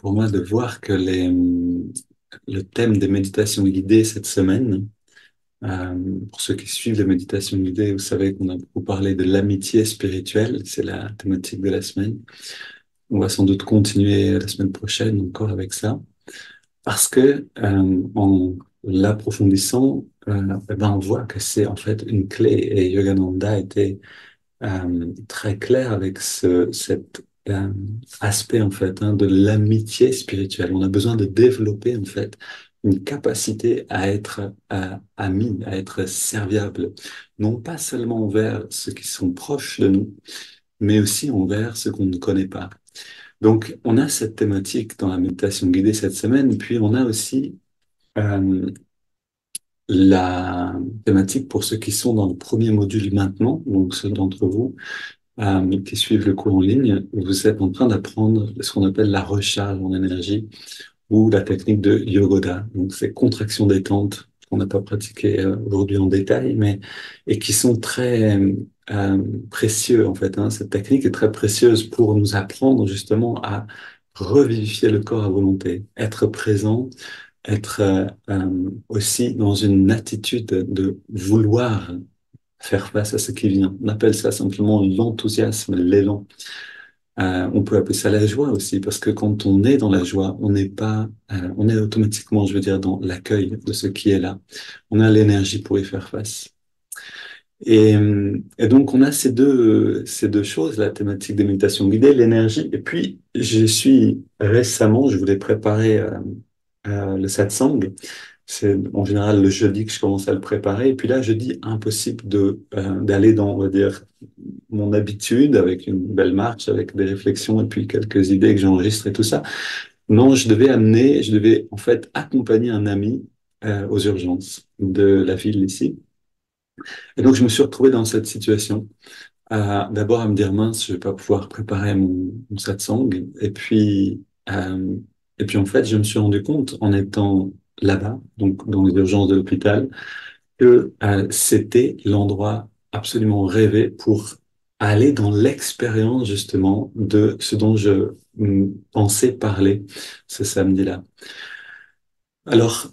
pour moi de voir que le thème des méditations guidées cette semaine, pour ceux qui suivent les méditations guidées, vous savez qu'on a beaucoup parlé de l'amitié spirituelle, c'est la thématique de la semaine. On va sans doute continuer la semaine prochaine encore avec ça, parce que en l'approfondissant, eh ben, on voit que c'est en fait une clé, et Yogananda était très clair avec cet aspect en fait de l'amitié spirituelle. On a besoin de développer en fait une capacité à être ami, à être serviable, non pas seulement envers ceux qui sont proches de nous, mais aussi envers ceux qu'on ne connaît pas. Donc, on a cette thématique dans la méditation guidée cette semaine, puis on a aussi euh, la thématique pour ceux qui sont dans le premier module maintenant, donc ceux d'entre vous qui suivent le cours en ligne, vous êtes en train d'apprendre ce qu'on appelle la recharge en énergie ou la technique de Yogoda. Donc, c'est contraction détente qu'on n'a pas pratiqué aujourd'hui en détail, mais et qui sont très précieux en fait. Cette technique est très précieuse pour nous apprendre justement à revivifier le corps à volonté, être présent, être aussi dans une attitude de vouloir faire face à ce qui vient. On appelle ça simplement l'enthousiasme, l'élan. On peut appeler ça la joie aussi, parce que quand on est dans la joie, on n'est pas, on est automatiquement, je veux dire, dans l'accueil de ce qui est là. On a l'énergie pour y faire face. Et donc, on a ces deux choses, la thématique des méditations guidées, l'énergie. Et puis, je suis récemment, je voulais préparer le satsang. C'est en général le jeudi que je commence à le préparer. Et puis là, jeudi, impossible d'aller dans, on va dire, mon habitude avec une belle marche, avec des réflexions et puis quelques idées que j'enregistre et tout ça. Non, je devais en fait accompagner un ami aux urgences de la ville ici. Et donc, je me suis retrouvé dans cette situation. D'abord à me dire, mince, je vais pas pouvoir préparer mon satsang. Euh, et puis en fait, je me suis rendu compte en étant là-bas, donc dans les urgences de l'hôpital, que c'était l'endroit absolument rêvé pour aller dans l'expérience justement de ce dont je pensais parler ce samedi-là. Alors,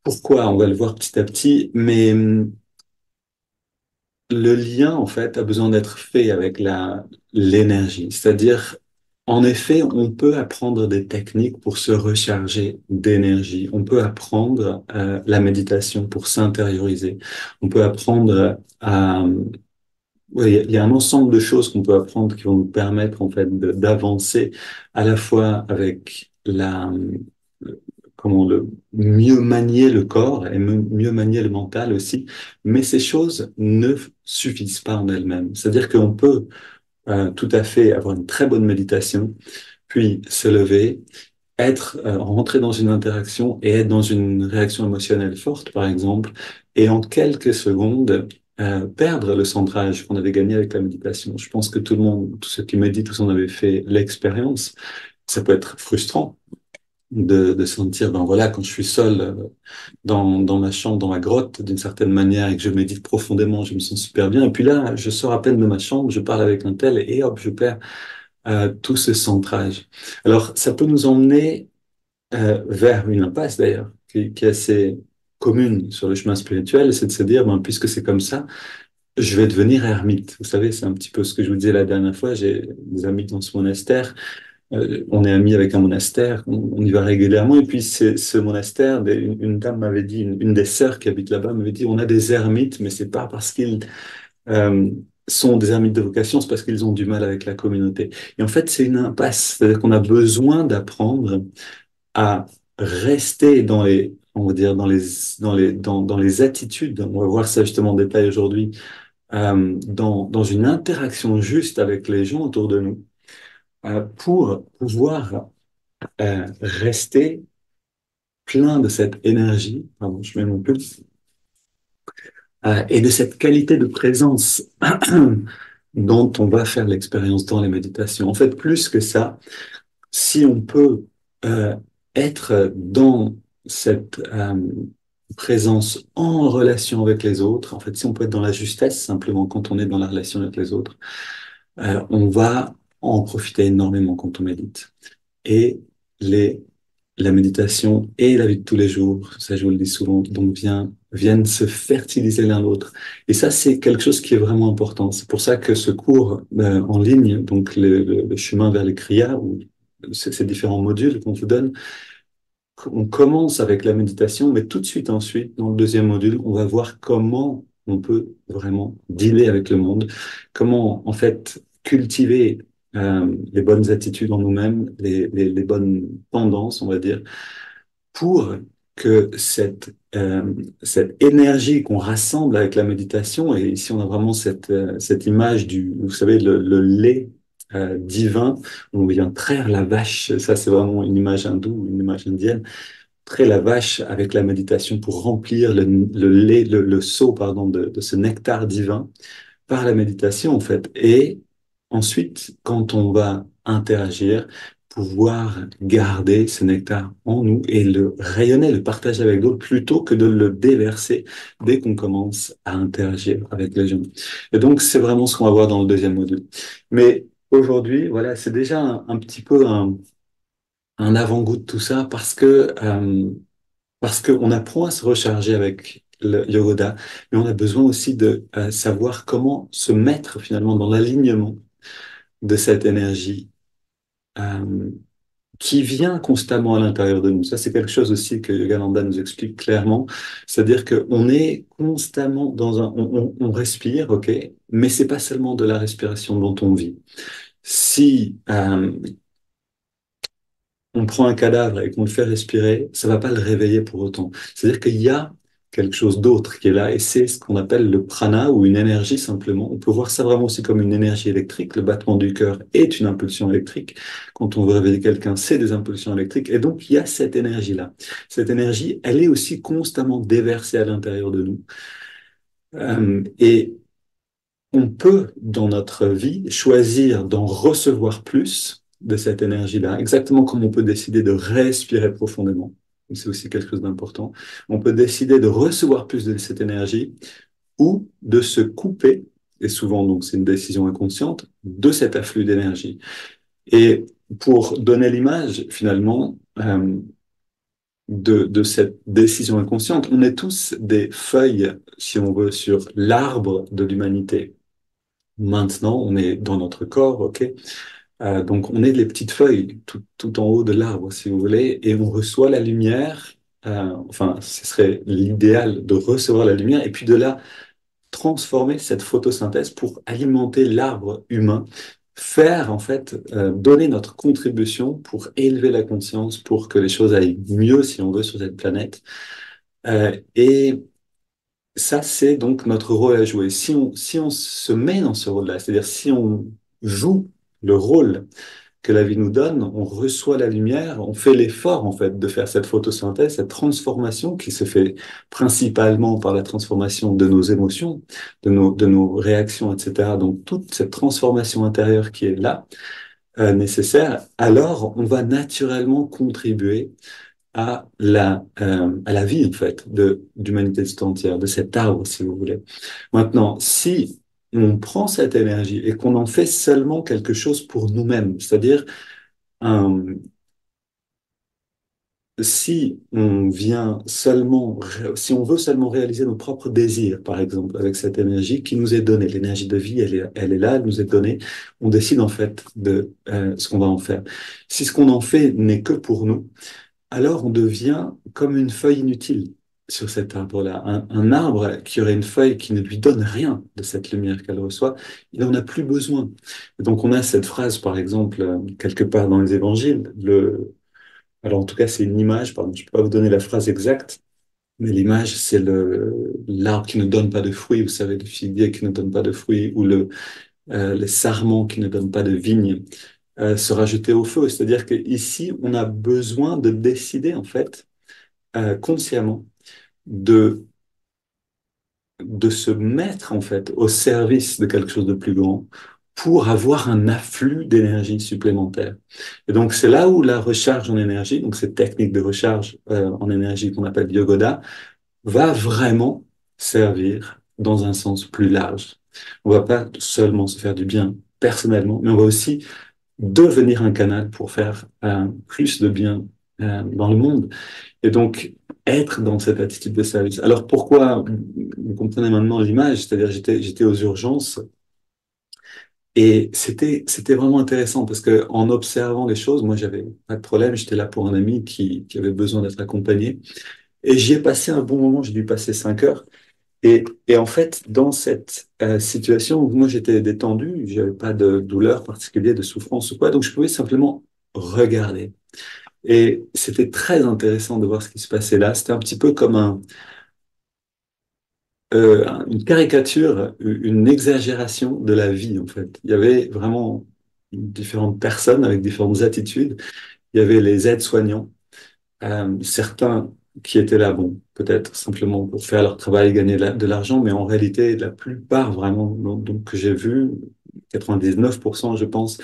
pourquoi? On va le voir petit à petit, mais le lien, en fait, a besoin d'être fait avec l'énergie. C'est-à-dire, en effet, on peut apprendre des techniques pour se recharger d'énergie. On peut apprendre la méditation pour s'intérioriser. On peut apprendre à... Oui, il y a un ensemble de choses qu'on peut apprendre qui vont nous permettre, en fait, d'avancer à la fois avec comment le mieux manier le corps et mieux manier le mental aussi. Mais ces choses ne suffisent pas en elles-mêmes. C'est-à-dire qu'on peut tout à fait avoir une très bonne méditation, puis se lever, rentrer dans une interaction et être dans une réaction émotionnelle forte, par exemple, et en quelques secondes, perdre le centrage qu'on avait gagné avec la méditation. Je pense que tout le monde, tous ceux qui méditent, tous en avaient fait l'expérience. Ça peut être frustrant de sentir, ben voilà, quand je suis seul dans ma chambre, dans ma grotte, d'une certaine manière, et que je médite profondément, je me sens super bien. Et puis là, je sors à peine de ma chambre, je parle avec un tel, et hop, je perds tout ce centrage. Alors, ça peut nous emmener vers une impasse d'ailleurs, qui est assez commune sur le chemin spirituel, c'est de se dire, ben, puisque c'est comme ça, je vais devenir ermite. Vous savez, c'est un petit peu ce que je vous disais la dernière fois, j'ai des amis dans ce monastère, on est amis avec un monastère, on y va régulièrement. Et puis, ce monastère, une dame m'avait dit, une des sœurs qui habite là-bas m'avait dit, on a des ermites, mais c'est pas parce qu'ils euh, sont des ermites de vocation, c'est parce qu'ils ont du mal avec la communauté. Et en fait, c'est une impasse. C'est-à-dire qu'on a besoin d'apprendre à rester dans on va dire, dans les attitudes. On va voir ça justement en détail aujourd'hui, dans une interaction juste avec les gens autour de nous, pour pouvoir rester plein de cette énergie, pardon, je mets mon pulse, et de cette qualité de présence dont on va faire l'expérience dans les méditations. En fait, plus que ça, si on peut euh, être dans cette présence en relation avec les autres, en fait, si on peut être dans la justesse simplement quand on est dans la relation avec les autres, on va en profiter énormément quand on médite. Et les, la méditation et la vie de tous les jours, ça je vous le dis souvent, donc viennent se fertiliser l'un l'autre. Et ça, c'est quelque chose qui est vraiment important. C'est pour ça que ce cours en ligne, donc le chemin vers les kriyas, ou ces différents modules qu'on vous donne, on commence avec la méditation, mais tout de suite ensuite, dans le deuxième module, on va voir comment on peut vraiment dealer avec le monde, comment en fait cultiver les bonnes attitudes en nous-mêmes, les bonnes tendances, on va dire, pour que cette énergie qu'on rassemble avec la méditation, et ici on a vraiment cette image du, vous savez, le lait divin, on vient traire la vache, ça c'est vraiment une image hindoue, une image indienne, traire la vache avec la méditation pour remplir le lait, le seau, pardon, de ce nectar divin par la méditation, en fait. Et ensuite, quand on va interagir, pouvoir garder ce nectar en nous et le rayonner, le partager avec d'autres plutôt que de le déverser dès qu'on commence à interagir avec les gens. Et donc, c'est vraiment ce qu'on va voir dans le deuxième module. Mais aujourd'hui, voilà, c'est déjà un petit peu un avant-goût de tout ça parce qu'on apprend à se recharger avec le yoga, mais on a besoin aussi de savoir comment se mettre finalement dans l'alignement de cette énergie euh, qui vient constamment à l'intérieur de nous. Ça, c'est quelque chose aussi que Yogananda nous explique clairement. C'est-à-dire qu'on est constamment dans on respire, ok, mais c'est pas seulement de la respiration dont on vit. Si on prend un cadavre et qu'on le fait respirer, ça va pas le réveiller pour autant. C'est-à-dire qu'il y a quelque chose d'autre qui est là et c'est ce qu'on appelle le prana ou une énergie simplement. On peut voir ça vraiment aussi comme une énergie électrique. Le battement du cœur est une impulsion électrique. Quand on veut réveiller quelqu'un, c'est des impulsions électriques. Et donc, il y a cette énergie-là. Cette énergie, elle est aussi constamment déversée à l'intérieur de nous. Et on peut, dans notre vie, choisir d'en recevoir plus de cette énergie-là, exactement comme on peut décider de respirer profondément. C'est aussi quelque chose d'important. On peut décider de recevoir plus de cette énergie ou de se couper, et souvent donc c'est une décision inconsciente, de cet afflux d'énergie. Et pour donner l'image, finalement, de cette décision inconsciente, on est tous des feuilles, si on veut, sur l'arbre de l'humanité. Maintenant, on est dans notre corps, ok? Donc, on est les petites feuilles tout en haut de l'arbre, si vous voulez, et on reçoit la lumière. Enfin, ce serait l'idéal de recevoir la lumière et puis de la transformer cette photosynthèse pour alimenter l'arbre humain, faire en fait donner notre contribution pour élever la conscience, pour que les choses aillent mieux, si on veut, sur cette planète. Et ça, c'est donc notre rôle à jouer. Si on se met dans ce rôle-là, c'est-à-dire si on joue le rôle que la vie nous donne, on reçoit la lumière, on fait l'effort en fait de faire cette photosynthèse, cette transformation qui se fait principalement par la transformation de nos émotions, de nos réactions, etc. Donc toute cette transformation intérieure qui est là, nécessaire, alors on va naturellement contribuer à la vie, en fait, d'humanité tout entière, de cet arbre, si vous voulez. Maintenant, si on prend cette énergie et qu'on en fait seulement quelque chose pour nous-mêmes, c'est-à-dire, euh, si on vient seulement, si on veut seulement réaliser nos propres désirs, par exemple, avec cette énergie qui nous est donnée, l'énergie de vie, elle est là, elle nous est donnée, on décide en fait de ce qu'on va en faire. Si ce qu'on en fait n'est que pour nous, alors on devient comme une feuille inutile sur cet arbre-là. Un arbre qui aurait une feuille qui ne lui donne rien de cette lumière qu'elle reçoit, il n'en a plus besoin. Et donc on a cette phrase, par exemple, quelque part dans les évangiles, alors en tout cas c'est une image, pardon, je ne peux pas vous donner la phrase exacte, mais l'image c'est l'arbre qui ne donne pas de fruits, vous savez, le figuier qui ne donne pas de fruits, ou les sarments qui ne donnent pas de vignes. Sera jeté au feu. C'est-à-dire qu'ici, on a besoin de décider, en fait, consciemment, de, de se mettre, en fait, au service de quelque chose de plus grand pour avoir un afflux d'énergie supplémentaire. Et donc, c'est là où la recharge en énergie, donc cette technique de recharge en énergie qu'on appelle Yogoda, va vraiment servir dans un sens plus large. On va pas seulement se faire du bien personnellement, mais on va aussi devenir un canal pour faire plus de bien dans le monde. Et donc, être dans cette attitude de service. Alors pourquoi, vous comprenez maintenant l'image, c'est-à-dire j'étais aux urgences et c'était vraiment intéressant parce que en observant les choses, moi j'avais pas de problème, j'étais là pour un ami qui avait besoin d'être accompagné et j'y ai passé un bon moment, j'ai dû passer 5 heures. Et en fait, dans cette situation où moi j'étais détendu, j'avais pas de douleur particulière, de souffrance ou quoi, donc je pouvais simplement regarder. Et c'était très intéressant de voir ce qui se passait là. C'était un petit peu comme une caricature, une exagération de la vie, en fait. Il y avait vraiment différentes personnes avec différentes attitudes. Il y avait les aides-soignants, certains qui étaient là, bon, peut-être simplement pour faire leur travail, gagner de l'argent, mais en réalité, la plupart vraiment, donc, que j'ai vu, 99%, je pense,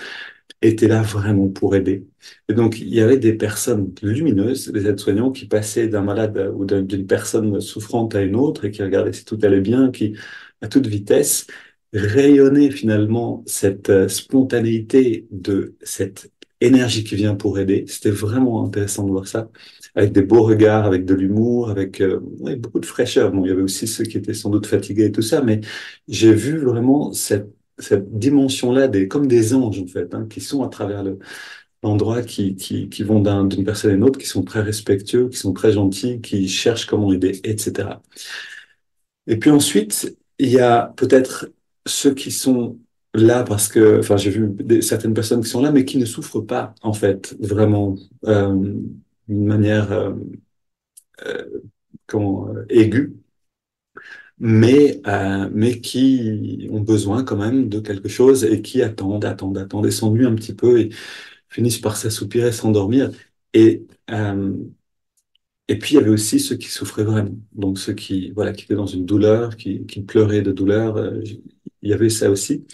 étaient là vraiment pour aider. Et donc, il y avait des personnes lumineuses, des aides-soignants, qui passaient d'un malade ou d'une personne souffrante à une autre et qui regardaient si tout allait bien, qui, à toute vitesse, rayonnaient finalement cette spontanéité de cette énergie qui vient pour aider. C'était vraiment intéressant de voir ça, avec des beaux regards, avec de l'humour, avec ouais, beaucoup de fraîcheur. Bon, il y avait aussi ceux qui étaient sans doute fatigués et tout ça, mais j'ai vu vraiment cette dimension-là, comme des anges en fait, hein, qui sont à travers l'endroit, qui vont d'une personne à une autre, qui sont très respectueux, qui sont très gentils, qui cherchent comment aider, etc. Et puis ensuite, il y a peut-être ceux qui sont là parce que, enfin, j'ai vu certaines personnes qui sont là, mais qui ne souffrent pas en fait vraiment d'une manière aiguë, mais qui ont besoin quand même de quelque chose et qui attendent et s'ennuient un petit peu et finissent par s'assoupir et s'endormir. Et, euh, et puis, il y avait aussi ceux qui souffraient vraiment. Donc, ceux qui, voilà, qui étaient dans une douleur, qui pleuraient de douleur. Il y avait ça aussi.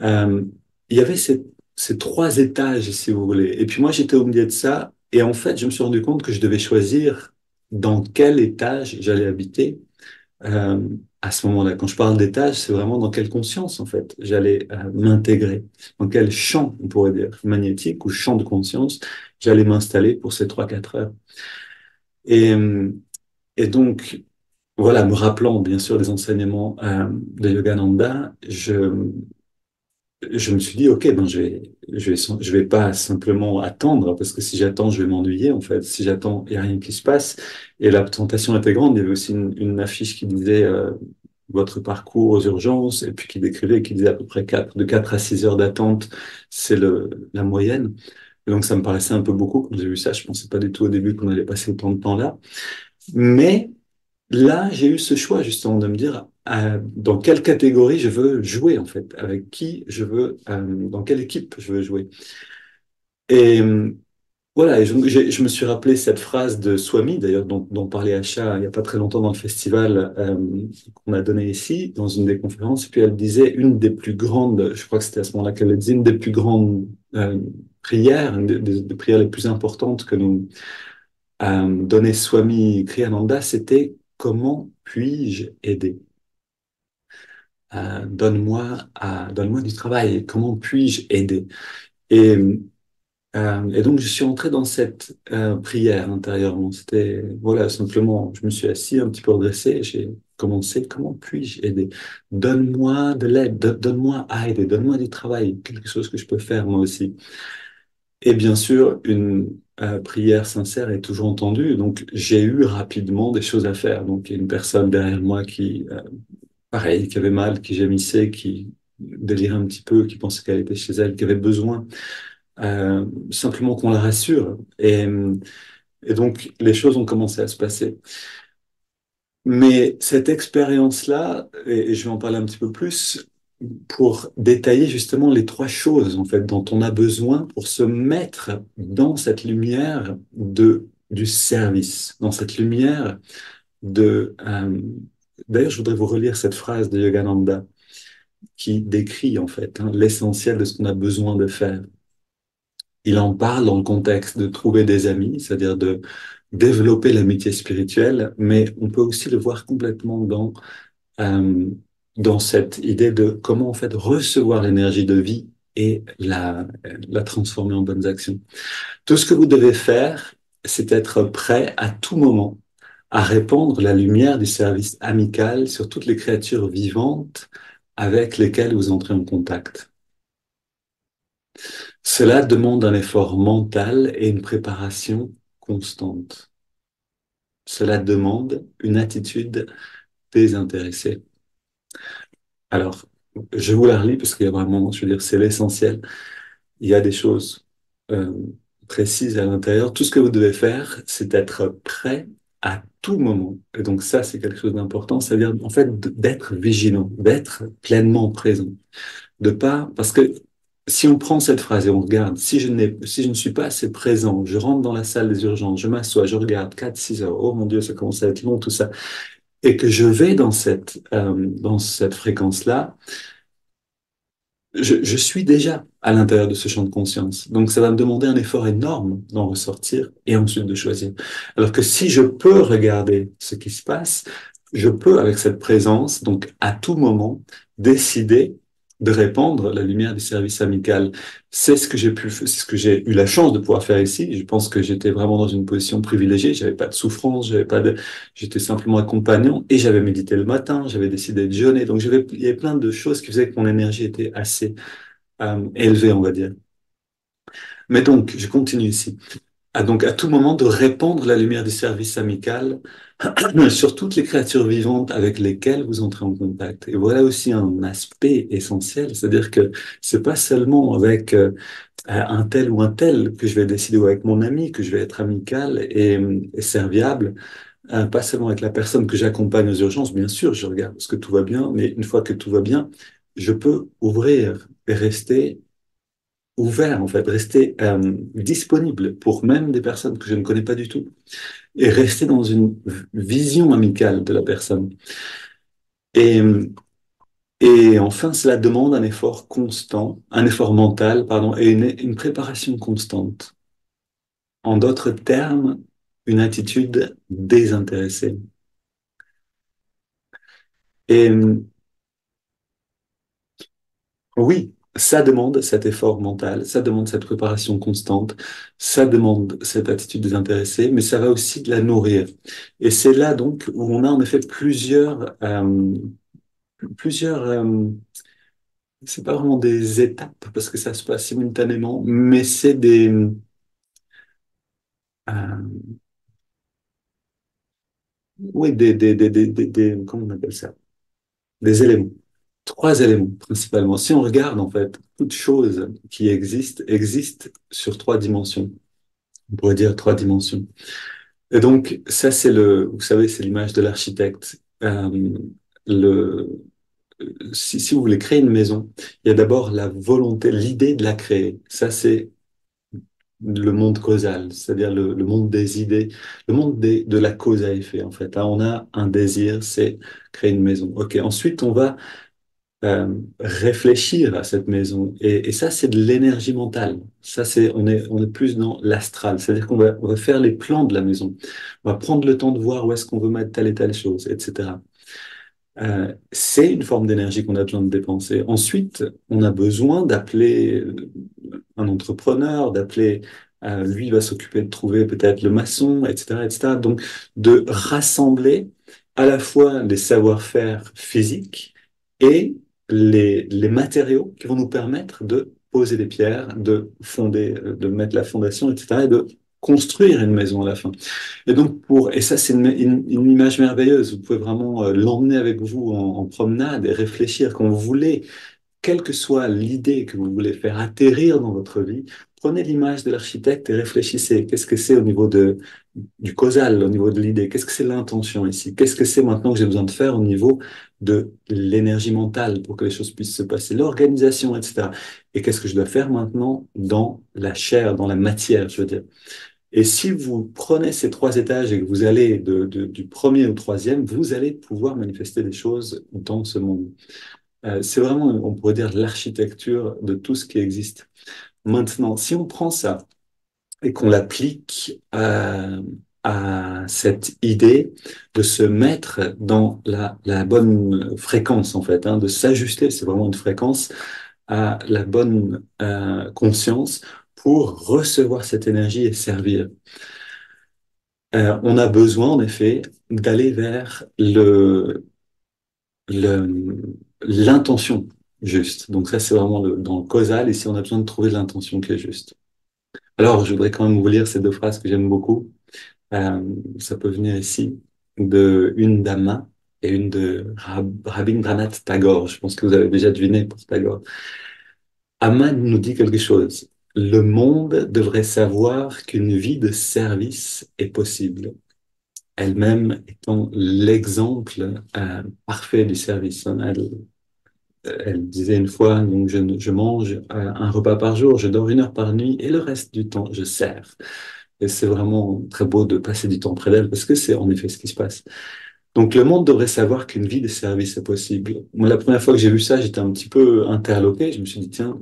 Euh, il y avait ces trois étages, si vous voulez. Et puis, moi, j'étais au milieu de ça. Et en fait, je me suis rendu compte que je devais choisir dans quel étage j'allais habiter euh, à ce moment-là. Quand je parle d'étage, c'est vraiment dans quelle conscience, en fait, j'allais m'intégrer, dans quel champ, on pourrait dire, magnétique ou champ de conscience, j'allais m'installer pour ces 3 4 heures. Et, euh, et donc, voilà, me rappelant bien sûr des enseignements de Yogananda, je me suis dit, OK, ben je vais pas simplement attendre, parce que si j'attends, je vais m'ennuyer, en fait. Si j'attends, il n'y a rien qui se passe. Et la tentation était grande. Il y avait aussi une affiche qui disait votre parcours aux urgences, et puis qui décrivait, qui disait à peu près de 4 à 6 heures d'attente, c'est la moyenne. Et donc, ça me paraissait un peu beaucoup quand j'ai vu ça. Je pensais pas du tout au début qu'on allait passer autant de temps là. Mais là, j'ai eu ce choix justement de me dire dans quelle catégorie je veux jouer en fait, avec qui je veux, dans quelle équipe je veux jouer. Et voilà, et je me suis rappelé cette phrase de Swami, d'ailleurs, dont parlait Asha il n'y a pas très longtemps dans le festival qu'on a donné ici, dans une des conférences. Et puis elle disait une des plus grandes, je crois que c'était à ce moment-là qu'elle le disait, une des plus grandes prières, une des prières les plus importantes que nous donnait Swami Kriyananda, c'était comment puis-je aider? Donne-moi du travail. Comment puis-je aider? Et, et donc, je suis entré dans cette prière intérieurement. C'était, voilà, simplement, je me suis assis, un petit peu redressé, j'ai commencé, comment puis-je aider? Donne-moi de l'aide, donne-moi à aider, donne-moi du travail, quelque chose que je peux faire moi aussi. Et bien sûr, une prière sincère est toujours entendue. Donc, j'ai eu rapidement des choses à faire. Donc, il y a une personne derrière moi qui, pareil, qui avait mal, qui gémissait, qui délirait un petit peu, qui pensait qu'elle était chez elle, qui avait besoin simplement qu'on la rassure. Et donc, les choses ont commencé à se passer. Mais cette expérience-là, et je vais en parler un petit peu plus, pour détailler justement les trois choses en fait dont on a besoin pour se mettre dans cette lumière du service, dans cette lumière de. D'ailleurs, je voudrais vous relire cette phrase de Yogananda qui décrit en fait l'essentiel de ce qu'on a besoin de faire. Il en parle dans le contexte de trouver des amis, c'est-à-dire de développer l'amitié spirituelle, mais on peut aussi le voir complètement euh, dans cette idée de comment en fait recevoir l'énergie de vie et la transformer en bonnes actions. Tout ce que vous devez faire, c'est être prêt à tout moment à répandre la lumière du service amical sur toutes les créatures vivantes avec lesquelles vous entrez en contact. Cela demande un effort mental et une préparation constante. Cela demande une attitude désintéressée. Alors, je vous la relis parce qu'il y a vraiment, je veux dire, c'est l'essentiel. Il y a des choses euh, précises à l'intérieur. Tout ce que vous devez faire, c'est être prêt à tout moment. Et donc ça, c'est quelque chose d'important, c'est-à-dire en fait d'être vigilant, d'être pleinement présent, de pas parce que si on prend cette phrase et on regarde, si je ne suis pas assez présent, je rentre dans la salle des urgences, je m'assois, je regarde 4, 6 heures, oh mon Dieu, ça commence à être long tout ça, et que je vais dans cette fréquence-là, je suis déjà à l'intérieur de ce champ de conscience. Donc, ça va me demander un effort énorme d'en ressortir et ensuite de choisir. Alors que si je peux regarder ce qui se passe, je peux, avec cette présence, donc à tout moment, décider de répandre la lumière du service amical. C'est ce que c'est ce que j'ai eu la chance de pouvoir faire ici. Je pense que j'étais vraiment dans une position privilégiée. J'avais pas de souffrance, j'étais simplement accompagnant et j'avais médité le matin, j'avais décidé de jeûner. Donc, il y avait plein de choses qui faisaient que mon énergie était assez élevée, on va dire. Mais donc, je continue ici. Donc, à tout moment, de répandre la lumière du service amical sur toutes les créatures vivantes avec lesquelles vous entrez en contact. Et voilà aussi un aspect essentiel, c'est-à-dire que c'est pas seulement avec un tel ou un tel que je vais décider, ou avec mon ami, que je vais être amical et serviable, pas seulement avec la personne que j'accompagne aux urgences, bien sûr, je regarde ce que tout va bien, mais une fois que tout va bien, je peux ouvrir et rester ouvert, en fait, rester disponible pour même des personnes que je ne connais pas du tout et rester dans une vision amicale de la personne. Et, et enfin, cela demande un effort constant, un effort mental, pardon, et une préparation constante. En d'autres termes, une attitude désintéressée. Et oui, ça demande cet effort mental, ça demande cette préparation constante, ça demande cette attitude désintéressée, mais ça va aussi de la nourrir. Et c'est là donc où on a en effet plusieurs, c'est pas vraiment des étapes parce que ça se passe simultanément, mais c'est euh, oui, comment on appelle ça? Des éléments. Trois éléments principalement. Si on regarde en fait, toute chose qui existe sur trois dimensions. On pourrait dire trois dimensions. Et donc, ça, vous savez, c'est l'image de l'architecte. Le, si vous voulez créer une maison, il y a d'abord la volonté, l'idée de la créer. Ça, c'est le monde causal, c'est-à-dire le monde des idées, le monde de la cause à effet, en fait. Hein, on a un désir, c'est créer une maison. OK. Ensuite, on va réfléchir à cette maison. Et ça, c'est de l'énergie mentale. Ça, on est plus dans l'astral. C'est-à-dire on va faire les plans de la maison. On va prendre le temps de voir où est-ce qu'on veut mettre telle et telle chose, etc. C'est une forme d'énergie qu'on a besoin de dépenser. Ensuite, on a besoin d'appeler un entrepreneur, lui, il va s'occuper de trouver peut-être le maçon, etc., etc. Donc, de rassembler à la fois les savoir-faire physiques et les matériaux qui vont nous permettre de poser des pierres, de fonder, de mettre la fondation, etc., et de construire une maison à la fin. Et ça, c'est une image merveilleuse. Vous pouvez vraiment l'emmener avec vous en promenade et réfléchir quand vous voulez, quelle que soit l'idée que vous voulez faire atterrir dans votre vie, prenez l'image de l'architecte et réfléchissez. Qu'est-ce que c'est au niveau du causal, au niveau de l'idée? Qu'est-ce que c'est l'intention ici? Qu'est-ce que c'est maintenant que j'ai besoin de faire au niveau de l'énergie mentale pour que les choses puissent se passer, l'organisation, etc. Et qu'est-ce que je dois faire maintenant dans la chair, dans la matière, je veux dire. Et si vous prenez ces trois étages et que vous allez du premier au troisième, vous allez pouvoir manifester des choses dans ce monde. C'est vraiment, on pourrait dire, l'architecture de tout ce qui existe. Maintenant, si on prend ça et qu'on l'applique à cette idée de se mettre dans la bonne fréquence, en fait, hein, de s'ajuster, c'est vraiment une fréquence, a la bonne conscience pour recevoir cette énergie et servir. On a besoin, en effet, d'aller vers l'intention juste. Donc ça, c'est vraiment dans le causal. Ici, on a besoin de trouver l'intention qui est juste. Alors, je voudrais quand même vous lire ces deux phrases que j'aime beaucoup. Euh, Ça peut venir ici de une d'Amma et une de Rabindranath Tagore. Je pense que vous avez déjà deviné pour Tagore. Amma nous dit quelque chose. Le monde devrait savoir qu'une vie de service est possible, elle-même étant l'exemple parfait du service, hein. Elle disait une fois, donc je mange un repas par jour, je dors 1 heure par nuit et le reste du temps, je sers. Et c'est vraiment très beau de passer du temps près d'elle parce que c'est en effet ce qui se passe. Donc le monde devrait savoir qu'une vie de service est possible. Moi, la première fois que j'ai vu ça, j'étais un petit peu interloqué. Je me suis dit, tiens,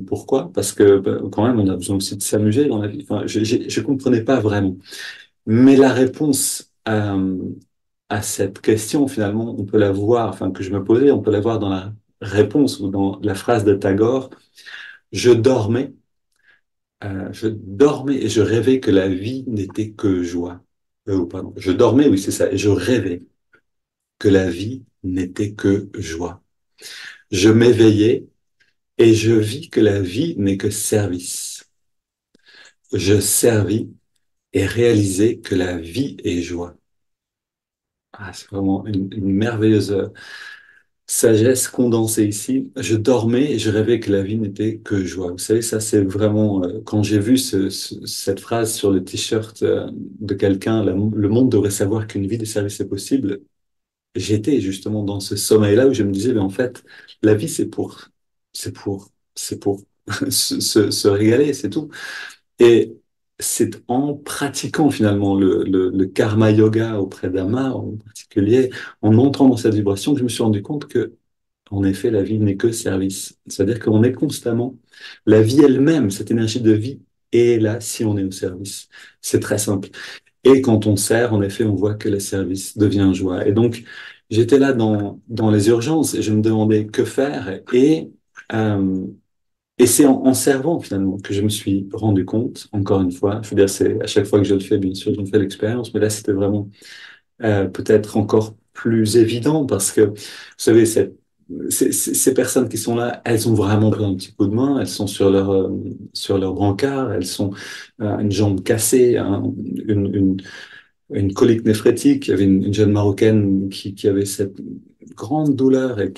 pourquoi? Parce que quand même, on a besoin aussi de s'amuser dans la vie. Enfin, je comprenais pas vraiment. Mais la réponse à cette question, finalement, on peut la voir, enfin que je me posais, on peut la voir dans la réponse ou dans la phrase de Tagore. Je dormais, je dormais et je rêvais que la vie n'était que joie. Pardon, je dormais, oui, c'est ça, et je rêvais que la vie n'était que joie. Je m'éveillais et je vis que la vie n'est que service. Je servis et réalisais que la vie est joie. Ah, c'est vraiment une merveilleuse sagesse condensée ici. Je dormais et je rêvais que la vie n'était que joie. Vous savez, ça c'est vraiment, quand j'ai vu cette phrase sur le t-shirt de quelqu'un, le monde devrait savoir qu'une vie de service est possible. J'étais justement dans ce sommeil-là où je me disais, mais en fait, la vie c'est pour se régaler, c'est tout. Et c'est en pratiquant finalement le karma yoga auprès d'Ama en particulier, en entrant dans cette vibration, que je me suis rendu compte que, en effet, la vie n'est que service. C'est-à-dire qu'on est constamment, la vie elle-même, cette énergie de vie est là si on est au service. C'est très simple. Et quand on sert, en effet, on voit que le service devient joie. Et donc, j'étais là dans les urgences et je me demandais que faire. Euh, et c'est en servant finalement que je me suis rendu compte, encore une fois, je veux dire, c'est à chaque fois que je le fais, bien sûr, je me fais l'expérience, mais là, c'était vraiment peut-être encore plus évident parce que, vous savez, ces personnes qui sont là, elles ont vraiment besoin d'un petit coup de main, elles sont sur leur brancard, elles sont une jambe cassée, une colique néphrétique. Il y avait une jeune Marocaine qui avait cette grande douleur et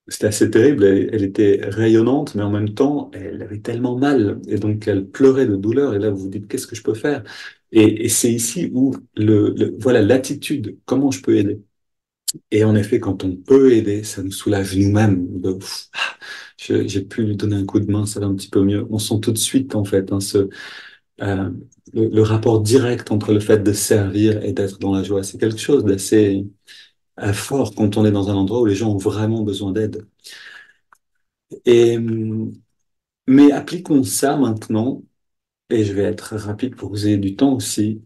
c'était assez terrible. Elle était rayonnante, mais en même temps, elle avait tellement mal. Et donc, elle pleurait de douleur. Et là, vous vous dites, qu'est-ce que je peux faire? Et c'est ici où voilà, l'attitude, comment je peux aider? Et en effet, quand on peut aider, ça nous soulage nous-mêmes. J'ai pu lui donner un coup de main, ça va un petit peu mieux. On sent tout de suite, en fait, hein, euh, le rapport direct entre le fait de servir et d'être dans la joie. C'est quelque chose d'assez fort quand on est dans un endroit où les gens ont vraiment besoin d'aide. Et, mais appliquons ça maintenant, et je vais être rapide pour que vous ayez du temps aussi,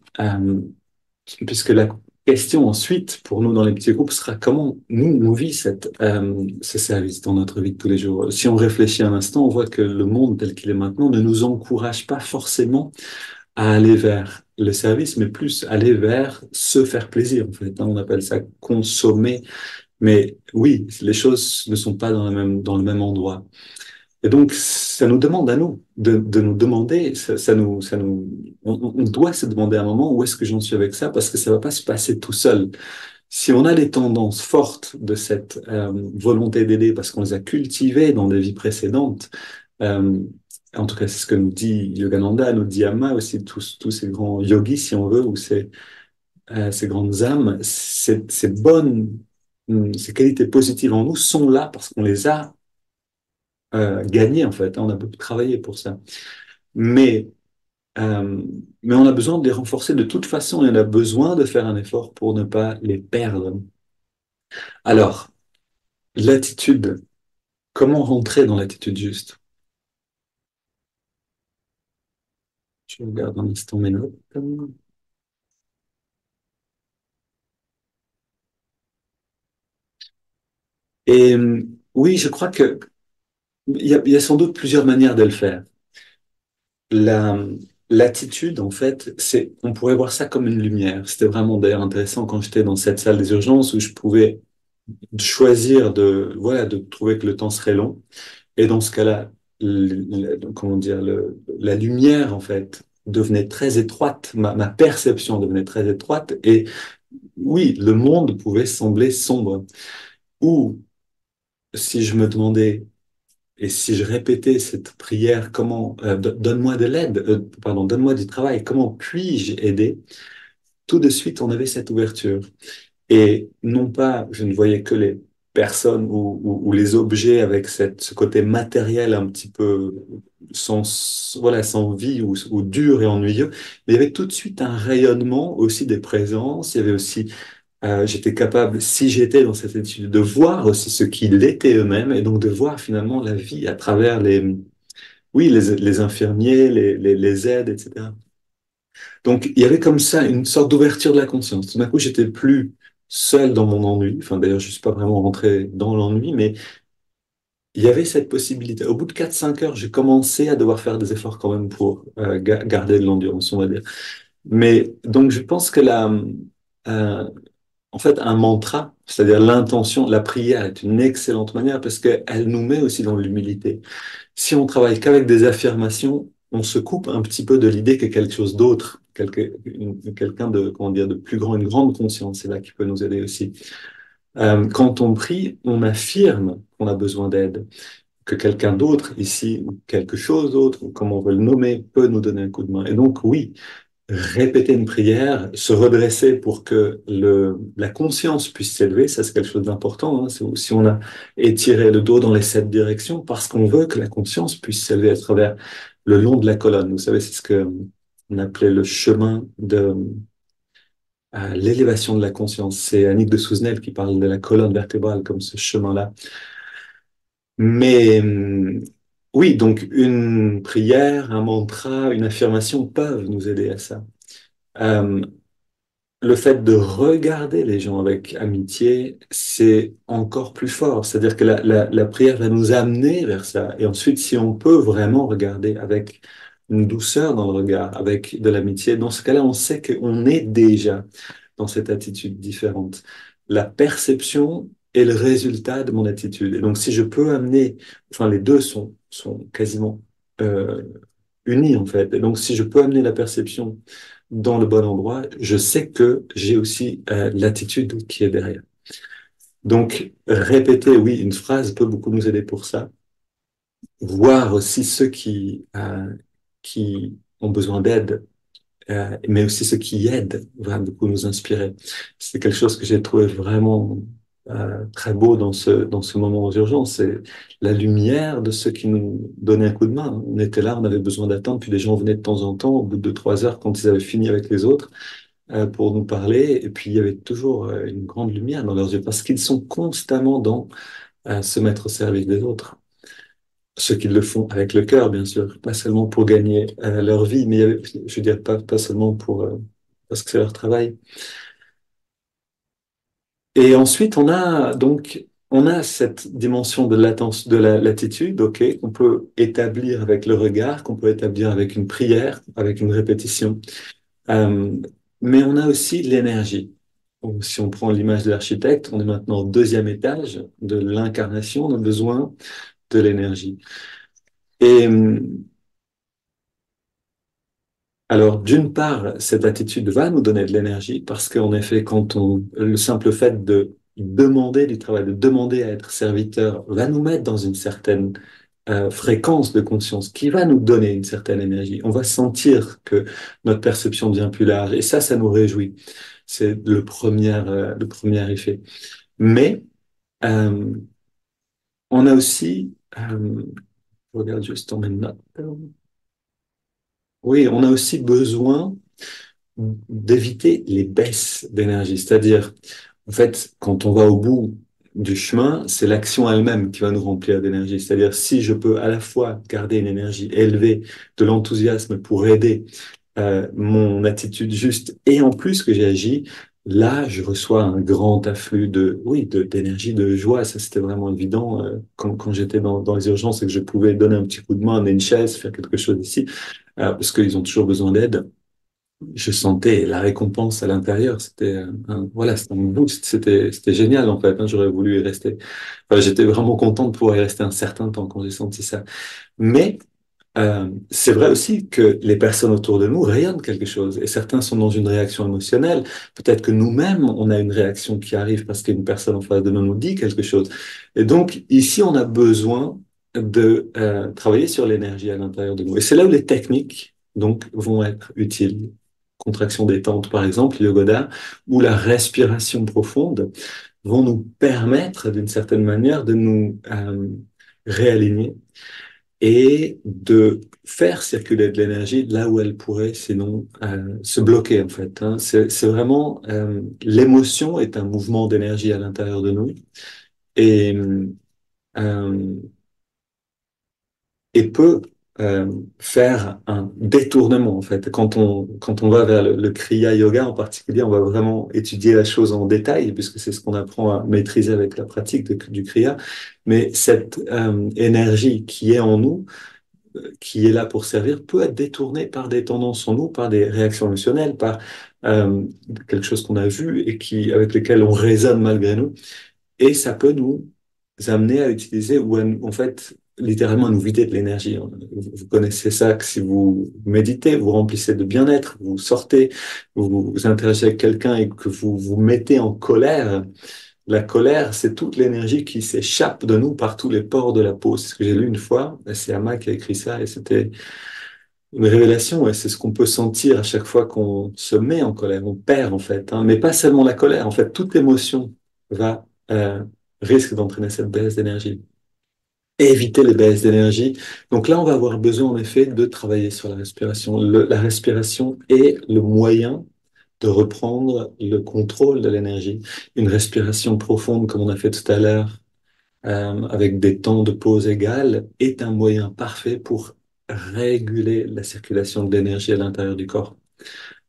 puisque la question ensuite, pour nous dans les petits groupes, sera comment nous, on vit ce service dans notre vie de tous les jours. Si on réfléchit un instant, on voit que le monde tel qu'il est maintenant ne nous encourage pas forcément à aller vers le service, mais plus aller vers se faire plaisir, en fait, hein. On appelle ça consommer. Mais oui, les choses ne sont pas dans le même endroit. Et donc, ça nous demande à nous de nous demander, on doit se demander à un moment où est-ce que j'en suis avec ça, parce que ça va pas se passer tout seul. Si on a les tendances fortes de cette volonté d'aider, parce qu'on les a cultivées dans des vies précédentes, euh, en tout cas, c'est ce que nous dit Yogananda, nous dit Amma aussi, tous ces grands yogis, si on veut, ou ces grandes âmes, ces bonnes, ces qualités positives en nous sont là parce qu'on les a gagnées, en fait, hein. On a beaucoup travaillé pour ça. Mais, euh, mais on a besoin de les renforcer de toute façon et on a besoin de faire un effort pour ne pas les perdre. Alors, l'attitude, comment rentrer dans l'attitude juste? Je regarde un instant mes notes. Et oui, je crois que il y a sans doute plusieurs manières de le faire. La, l'attitude, en fait, c'est, on pourrait voir ça comme une lumière. C'était vraiment d'ailleurs intéressant quand j'étais dans cette salle des urgences où je pouvais choisir de, voilà, de trouver que le temps serait long. Et dans ce cas-là, comment dire, la lumière, en fait, devenait très étroite. Ma perception devenait très étroite. Et oui, le monde pouvait sembler sombre. Ou si je me demandais, et si je répétais cette prière, comment, donne-moi de l'aide, pardon, donne-moi du travail, comment puis-je aider? Tout de suite, on avait cette ouverture. Et non pas, je ne voyais que les personnes ou les objets avec ce côté matériel un petit peu sans, voilà, sans vie ou dur et ennuyeux, mais il y avait tout de suite un rayonnement aussi des présences. Il y avait aussi, j'étais capable, si j'étais dans cette étude, de voir aussi ce qu'ils étaient eux-mêmes et donc de voir finalement la vie à travers oui, les infirmiers, les aides, etc. Donc, il y avait comme ça une sorte d'ouverture de la conscience. Tout d'un coup, j'étais plus seul dans mon ennui. Enfin, d'ailleurs, je suis pas vraiment rentré dans l'ennui, mais il y avait cette possibilité. Au bout de 4 5 heures, j'ai commencé à devoir faire des efforts quand même pour garder de l'endurance, on va dire. Mais donc, je pense que euh, en fait, un mantra, c'est-à-dire l'intention, la prière est une excellente manière parce qu'elle nous met aussi dans l'humilité. Si on travaille qu'avec des affirmations, on se coupe un petit peu de l'idée que quelque chose d'autre, quelqu'un de, comment dire, de plus grand, une grande conscience, c'est là qui peut nous aider aussi. Quand on prie, on affirme qu'on a besoin d'aide, que quelqu'un d'autre ici, ou quelque chose d'autre, ou comme on veut le nommer, peut nous donner un coup de main. Et donc, oui, répéter une prière, se redresser pour que la conscience puisse s'élever, ça c'est quelque chose d'important. Hein. C'est aussi on a étiré le dos dans les 7 directions parce qu'on veut que la conscience puisse s'élever à travers le long de la colonne. Vous savez, c'est ce que on appelait le chemin de l'élévation de la conscience. C'est Annick de Souzenel qui parle de la colonne vertébrale comme ce chemin-là. Mais oui, donc une prière, un mantra, une affirmation peuvent nous aider à ça. Euh, le fait de regarder les gens avec amitié, c'est encore plus fort. C'est-à-dire que la prière va nous amener vers ça. Et ensuite, si on peut vraiment regarder avec une douceur dans le regard, avec de l'amitié, dans ce cas-là, on sait qu'on est déjà dans cette attitude différente. La perception est le résultat de mon attitude. Et donc, si je peux amener, enfin, les deux sont quasiment euh, unis, en fait. Et donc, si je peux amener la perception dans le bon endroit, je sais que j'ai aussi l'attitude qui est derrière. Donc, répéter, oui, une phrase peut beaucoup nous aider pour ça. Voir aussi ceux qui ont besoin d'aide, mais aussi ceux qui aident, va beaucoup nous inspirer. C'est quelque chose que j'ai trouvé vraiment très beau dans ce moment d'urgence. C'est la lumière de ceux qui nous donnaient un coup de main. On était là, on avait besoin d'attendre, puis les gens venaient de temps en temps, au bout de 2 3 heures, quand ils avaient fini avec les autres pour nous parler. Et puis, il y avait toujours une grande lumière dans leurs yeux parce qu'ils sont constamment dans se mettre au service des autres. Ceux qui le font avec le cœur, bien sûr, pas seulement pour gagner leur vie, mais je veux dire pas seulement pour parce que c'est leur travail. Et ensuite, on a cette dimension de latence, de l'attitude, ok, qu'on peut établir avec le regard, qu'on peut établir avec une prière, avec une répétition. Euh, mais on a aussi l'énergie. Donc, si on prend l'image de l'architecte, on est maintenant au deuxième étage de l'incarnation, on a besoin de l'énergie. Et alors, d'une part, cette attitude va nous donner de l'énergie parce qu'en effet, le simple fait de demander du travail, de demander à être serviteur, va nous mettre dans une certaine fréquence de conscience qui va nous donner une certaine énergie. On va sentir que notre perception devient plus large et ça nous réjouit. C'est le premier effet. Mais euh, on a aussi, je regarde juste dans mes notes. Oui, on a aussi besoin d'éviter les baisses d'énergie. C'est-à-dire, en fait, quand on va au bout du chemin, c'est l'action elle-même qui va nous remplir d'énergie. C'est-à-dire, si je peux à la fois garder une énergie élevée, de l'enthousiasme pour aider mon attitude juste, et en plus que j'ai agi, là, je reçois un grand afflux de, oui, d'énergie, de joie. Ça, c'était vraiment évident quand j'étais dans les urgences et que je pouvais donner un petit coup de main, amener une chaise, faire quelque chose ici, parce qu'ils ont toujours besoin d'aide. Je sentais la récompense à l'intérieur. C'était voilà, c'était un boost. C'était génial en fait, hein. J'aurais voulu y rester. Enfin, j'étais vraiment content de pouvoir y rester un certain temps quand j'ai senti ça. Mais c'est vrai aussi que les personnes autour de nous rayonnent quelque chose et certains sont dans une réaction émotionnelle. Peut-être que nous-mêmes, on a une réaction qui arrive parce qu'une personne en face de nous nous dit quelque chose. Et donc, ici, on a besoin de travailler sur l'énergie à l'intérieur de nous. Et c'est là où les techniques, donc, vont être utiles. Contraction détente, par exemple, le yoga, ou la respiration profonde vont nous permettre, d'une certaine manière, de nous réaligner et de faire circuler de l'énergie là où elle pourrait sinon se bloquer en fait, hein. C'est vraiment l'émotion est un mouvement d'énergie à l'intérieur de nous et euh, et peut faire un détournement en fait. Quand on va vers le Kriya Yoga en particulier, on va vraiment étudier la chose en détail puisque c'est ce qu'on apprend à maîtriser avec la pratique du Kriya. Mais cette énergie qui est en nous qui est là pour servir peut être détourné par des tendances en nous, par des réactions émotionnelles, par euh, quelque chose qu'on a vu et qui, avec lequel on raisonne malgré nous. Et ça peut nous amener à utiliser ou en fait, littéralement à nous vider de l'énergie. Vous connaissez ça, que si vous méditez, vous remplissez de bien-être, vous sortez, vous interagissez avec quelqu'un et que vous vous mettez en colère, la colère, c'est toute l'énergie qui s'échappe de nous par tous les pores de la peau. C'est ce que j'ai lu une fois. C'est Amma qui a écrit ça et c'était une révélation. Et c'est ce qu'on peut sentir à chaque fois qu'on se met en colère. On perd en fait, hein. Mais pas seulement la colère. En fait, toute émotion va risque d'entraîner cette baisse d'énergie. Et éviter les baisses d'énergie. Donc là, on va avoir besoin en effet de travailler sur la respiration. La respiration est le moyen de reprendre le contrôle de l'énergie. Une respiration profonde, comme on a fait tout à l'heure, avec des temps de pause égales, est un moyen parfait pour réguler la circulation de l'énergie à l'intérieur du corps.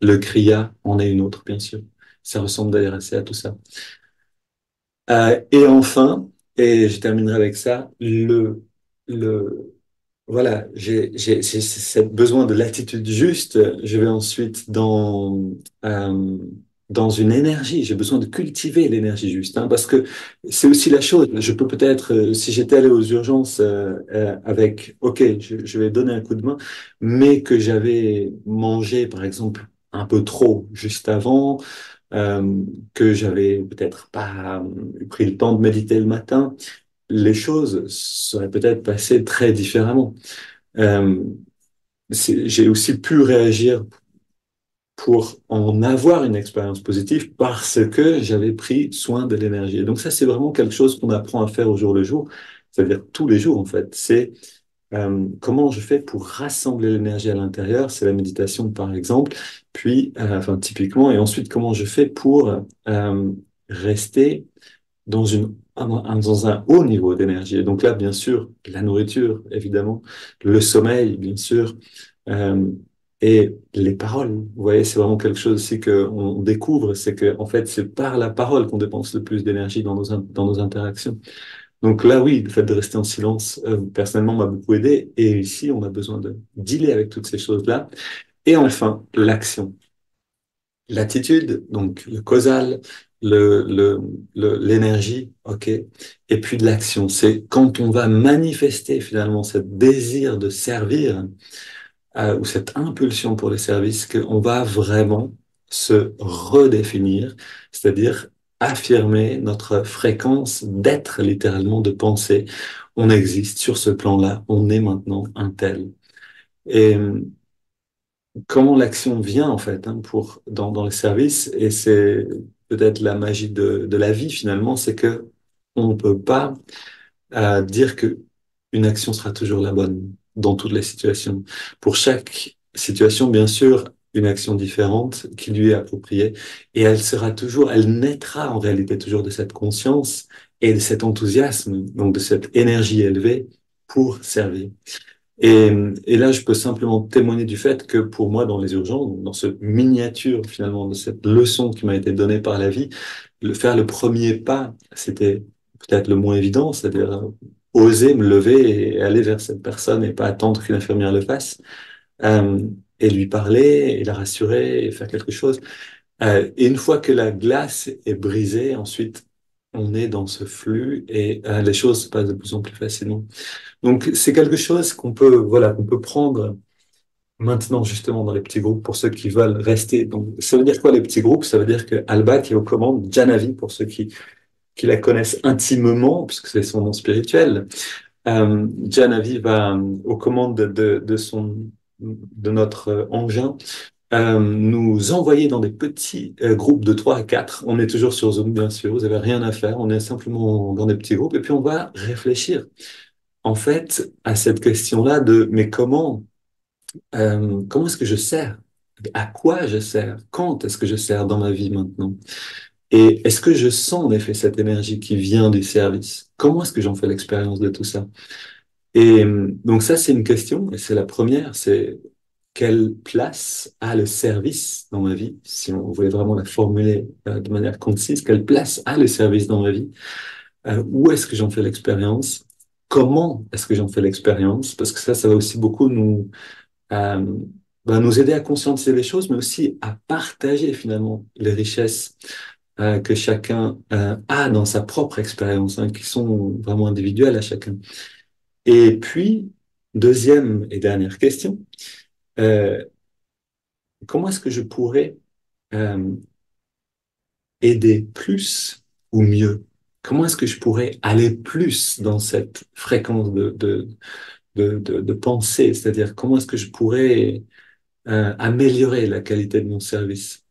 Le kriya en est une autre, bien sûr. Ça ressemble d'ailleurs assez à tout ça. Et enfin, et je terminerai avec ça, le, voilà, j'ai ce besoin de l'attitude juste. Je vais ensuite euh, dans une énergie. J'ai besoin de cultiver l'énergie juste, hein, parce que c'est aussi la chose. Je peux peut-être, si j'étais allé aux urgences avec, OK, je vais donner un coup de main, mais que j'avais mangé, par exemple, un peu trop juste avant, que j'avais peut-être pas pris le temps de méditer le matin, les choses seraient peut-être passées très différemment. Euh, j'ai aussi pu réagir pour en avoir une expérience positive parce que j'avais pris soin de l'énergie. Et donc ça, c'est vraiment quelque chose qu'on apprend à faire au jour le jour, c'est-à-dire tous les jours en fait. C'est comment je fais pour rassembler l'énergie à l'intérieur, c'est la méditation par exemple, puis enfin typiquement, et ensuite comment je fais pour rester dans un haut niveau d'énergie. Et donc là, bien sûr, la nourriture, évidemment, le sommeil, bien sûr, euh, et les paroles. Vous voyez, c'est vraiment quelque chose aussi qu'on découvre, c'est que en fait, c'est par la parole qu'on dépense le plus d'énergie dans nos interactions. Donc là, oui, le fait de rester en silence, personnellement, m'a beaucoup aidé. Et ici, on a besoin de dealer avec toutes ces choses-là. Et enfin, l'action. L'attitude, donc le causal, l'énergie, ok, et puis de l'action. C'est quand on va manifester finalement ce désir de servir ou cette impulsion pour le service qu'on va vraiment se redéfinir, c'est-à-dire affirmer notre fréquence d'être littéralement, de penser. On existe sur ce plan-là, on est maintenant un tel. Et comment l'action vient en fait dans le service et c'est peut-être la magie de la vie finalement, c'est que on ne peut pas dire que une action sera toujours la bonne dans toutes les situations. Pour chaque situation, bien sûr, une action différente qui lui est appropriée et elle sera toujours, elle naîtra en réalité toujours de cette conscience et de cet enthousiasme, donc de cette énergie élevée pour servir. Et, et là, je peux simplement témoigner du fait que pour moi, dans les urgences, dans ce miniature finalement de cette leçon qui m'a été donnée par la vie, faire le premier pas, c'était peut-être le moins évident, c'est-à-dire oser me lever et aller vers cette personne et pas attendre qu'une infirmière le fasse, euh, et lui parler et la rassurer et faire quelque chose. Et une fois que la glace est brisée, ensuite, on est dans ce flux et les choses se passent de plus en plus facilement. Donc, c'est quelque chose qu'on peut, voilà, qu'on peut prendre maintenant justement dans les petits groupes pour ceux qui veulent rester. Donc, ça veut dire quoi les petits groupes? Ça veut dire que Alba qui est aux commandes, Janavi pour ceux qui la connaissent intimement, puisque c'est son nom spirituel, Janavi va aux commandes de notre engin nous envoyer dans des petits groupes de 3 à 4. On est toujours sur Zoom, bien sûr, vous n'avez rien à faire, on est simplement dans des petits groupes et puis on va réfléchir en fait à cette question-là de mais comment est-ce que je sers? À quoi je sers? Quand est-ce que je sers dans ma vie maintenant? Et est-ce que je sens en effet cette énergie qui vient du service? Comment est-ce que j'en fais l'expérience de tout ça? Et donc ça, c'est une question, et c'est la première, c'est quelle place a le service dans ma vie? Si on voulait vraiment la formuler de manière concise, quelle place a le service dans ma vie? Où est-ce que j'en fais l'expérience? Comment est-ce que j'en fais l'expérience? Parce que ça va aussi beaucoup euh, nous aider à conscientiser les choses, mais aussi à partager finalement les richesses que chacun a dans sa propre expérience, hein, qui sont vraiment individuelles à chacun. Et puis, deuxième et dernière question, euh, comment est-ce que je pourrais euh, aider plus ou mieux? Comment est-ce que je pourrais aller plus dans cette fréquence de pensée? C'est-à-dire, comment est-ce que je pourrais améliorer la qualité de mon service?